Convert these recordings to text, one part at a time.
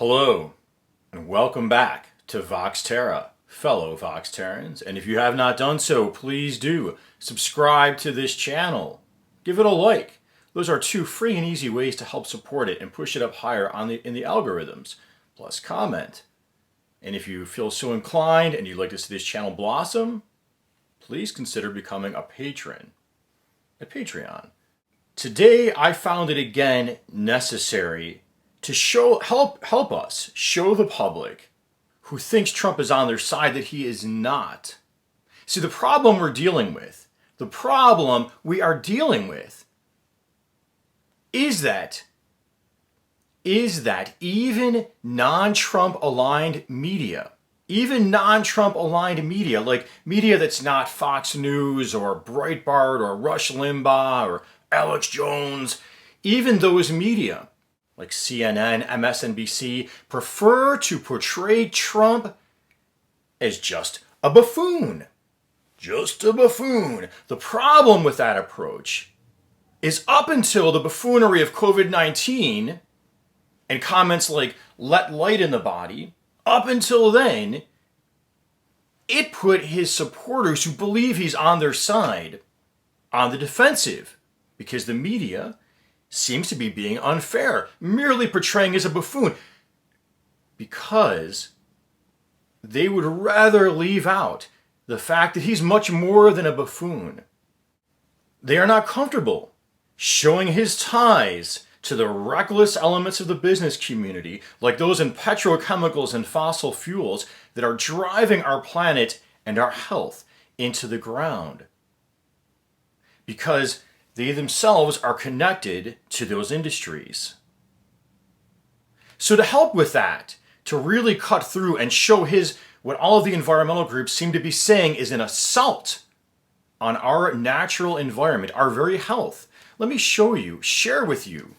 Hello, and welcome back to Vox Terra, fellow Vox Terrans. And if you have not done so, please do subscribe to this channel. Give it a like. Those are two free and easy ways to help support it and push it up higher in the algorithms. Plus comment. And if you feel so inclined and you'd like to see this channel blossom, please consider becoming a patron at Patreon. Today I found it again necessary to help us show the public who thinks Trump is on their side that he is not. See, the problem we are dealing with is that even non-Trump aligned media, like media that's not Fox News or Breitbart or Rush Limbaugh or Alex Jones, even those media like CNN, MSNBC, prefer to portray Trump as just a buffoon. Just a buffoon. The problem with that approach is up until the buffoonery of COVID-19 and comments like "let light in the body," up until then, it put his supporters who believe he's on their side on the defensive because the media seems to be being unfair, merely portraying as a buffoon, because they would rather leave out the fact that he's much more than a buffoon. They are not comfortable showing his ties to the reckless elements of the business community, like those in petrochemicals and fossil fuels that are driving our planet and our health into the ground. Because they themselves are connected to those industries. So to help with that, to really cut through and show what all of the environmental groups seem to be saying is an assault on our natural environment, our very health, let me share with you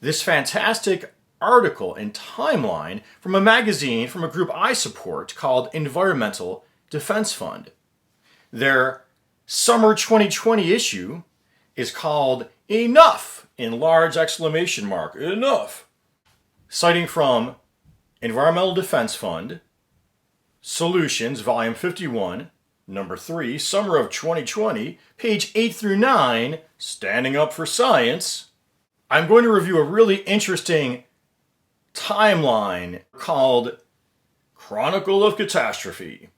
this fantastic article and timeline from a magazine from a group I support called Environmental Defense Fund. Their summer 2020 issue is called "Enough!" in large exclamation mark, enough. Citing from Environmental Defense Fund, Solutions, Volume 51, Number 3, Summer of 2020, page 8 through 9, Standing Up for Science. I'm going to review a really interesting timeline called Chronicle of Catastrophe.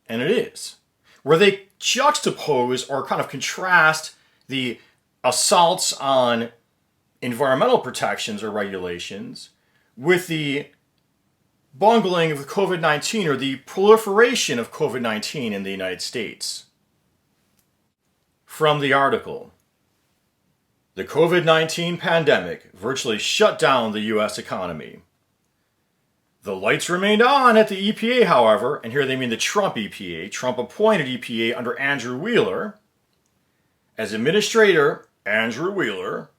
And it is, where they juxtapose or kind of contrast the assaults on environmental protections or regulations with the bungling of COVID-19 or the proliferation of COVID-19 in the United States. From the article, the COVID-19 pandemic virtually shut down the U.S. economy. The lights remained on at the EPA, however, and here they mean the Trump EPA, Trump-appointed EPA under Andrew Wheeler. As administrator, Andrew Wheeler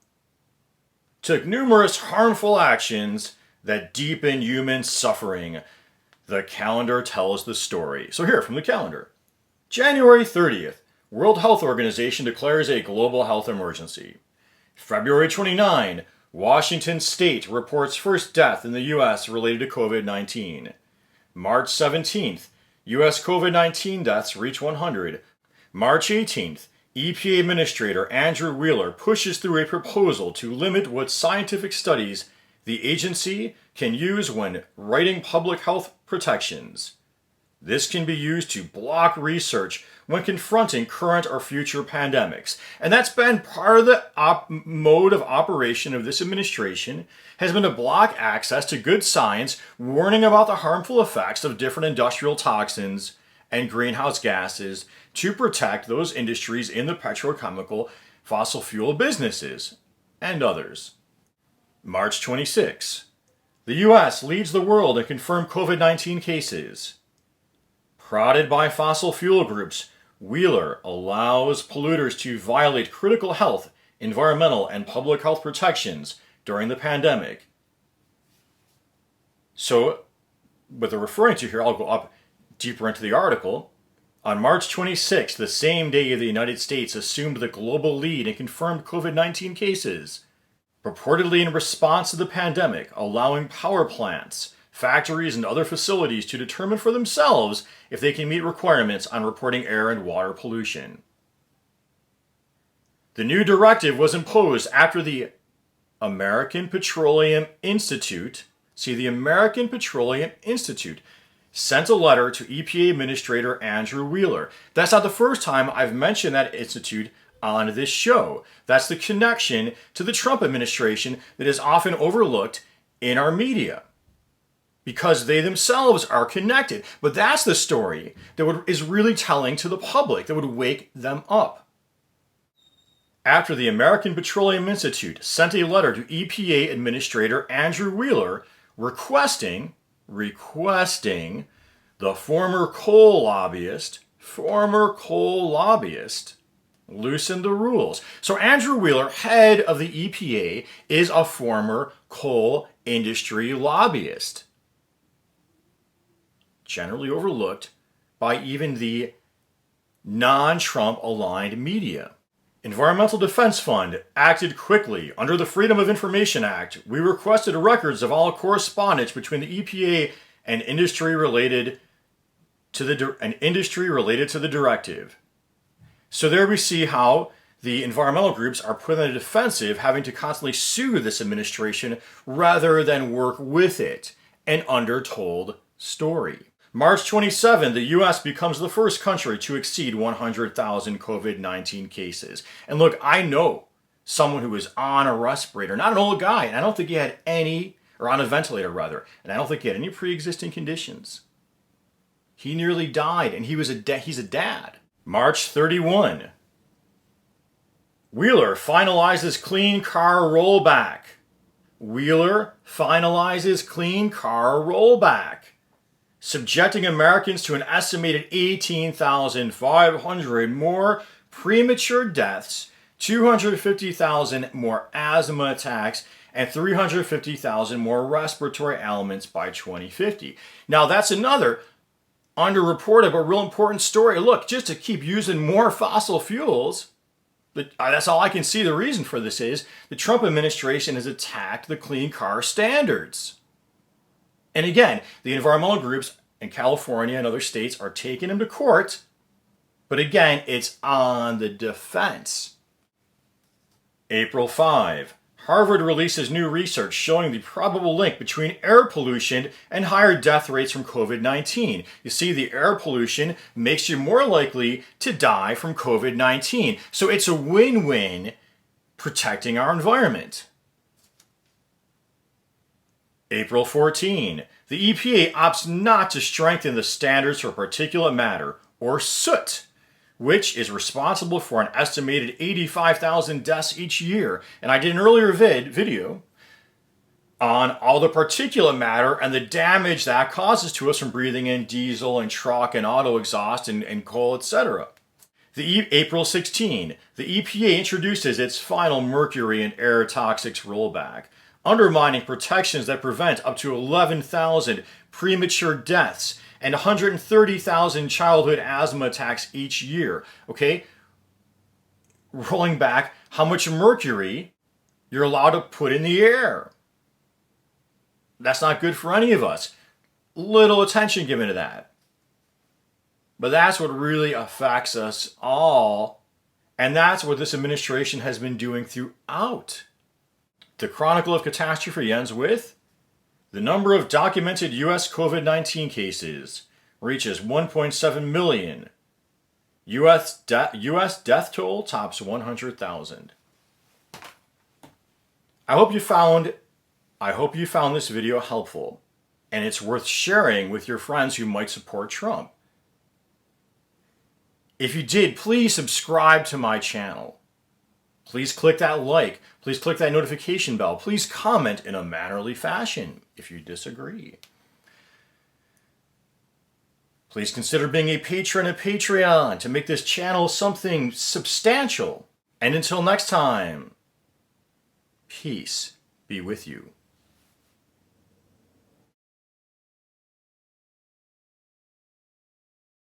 took numerous harmful actions that deepen human suffering. The calendar tells the story. So here, from the calendar. January 30th, World Health Organization declares a global health emergency. February 29, Washington State reports first death in the U.S. related to COVID-19. March 17th, U.S. COVID-19 deaths reach 100. March 18th, EPA Administrator Andrew Wheeler pushes through a proposal to limit what scientific studies the agency can use when writing public health protections. This can be used to block research when confronting current or future pandemics. And that's been part of the mode of operation of this administration, has been to block access to good science, warning about the harmful effects of different industrial toxins and greenhouse gases to protect those industries in the petrochemical fossil fuel businesses and others. March 26. The U.S. leads the world in confirmed COVID-19 cases. Prodded by fossil fuel groups, Wheeler allows polluters to violate critical health, environmental, and public health protections during the pandemic. So, what they're referring to here, I'll go up deeper into the article. On March 26, the same day the United States assumed the global lead in confirmed COVID-19 cases, purportedly in response to the pandemic, allowing power plants, factories, and other facilities to determine for themselves if they can meet requirements on reporting air and water pollution. The new directive was imposed after the American Petroleum Institute, the American Petroleum Institute, sent a letter to EPA Administrator Andrew Wheeler. That's not the first time I've mentioned that institute on this show. That's the connection to the Trump administration that is often overlooked in our media, because they themselves are connected. But that's the story that is really telling to the public, that would wake them up. After the American Petroleum Institute sent a letter to EPA Administrator Andrew Wheeler requesting the former coal lobbyist loosen the rules. So Andrew Wheeler, head of the EPA, is a former coal industry lobbyist, generally overlooked by even the non-Trump aligned media. Environmental Defense Fund acted quickly. Under the Freedom of Information Act, we requested records of all correspondence between the EPA and industry related to the directive. So there we see how the environmental groups are put on the defensive, having to constantly sue this administration rather than work with it. An undertold story. March 27, the U.S. becomes the first country to exceed 100,000 COVID-19 cases. And look, I know someone who was on a respirator, not an old guy, and I don't think he had any, or on a ventilator rather, and I don't think he had any pre-existing conditions. He nearly died, and he's a dad. March 31, Wheeler finalizes clean car rollback. Subjecting Americans to an estimated 18,500 more premature deaths, 250,000 more asthma attacks, and 350,000 more respiratory ailments by 2050. Now that's another underreported but real important story. Look, just to keep using more fossil fuels, that's all I can see the reason for this is the Trump administration has attacked the clean car standards. And again, the environmental groups in California and other states are taking him to court, but again, it's on the defense. April 5, Harvard releases new research showing the probable link between air pollution and higher death rates from COVID-19. You see, the air pollution makes you more likely to die from COVID-19. So it's a win-win protecting our environment. April 14, the EPA opts not to strengthen the standards for particulate matter, or soot, which is responsible for an estimated 85,000 deaths each year. And I did an earlier video on all the particulate matter and the damage that causes to us from breathing in diesel and truck and auto exhaust and coal, etc. April 16, the EPA introduces its final mercury and air toxics rollback, undermining protections that prevent up to 11,000 premature deaths and 130,000 childhood asthma attacks each year. Okay? Rolling back how much mercury you're allowed to put in the air. That's not good for any of us. Little attention given to that. But that's what really affects us all. And that's what this administration has been doing throughout. The Chronicle of Catastrophe ends with, the number of documented U.S. COVID-19 cases reaches 1.7 million. U.S. death toll tops 100,000. I hope you found this video helpful, and it's worth sharing with your friends who might support Trump. If you did, please subscribe to my channel. Please click that like. Please click that notification bell. Please comment in a mannerly fashion if you disagree. Please consider being a patron at Patreon to make this channel something substantial. And until next time, peace be with you.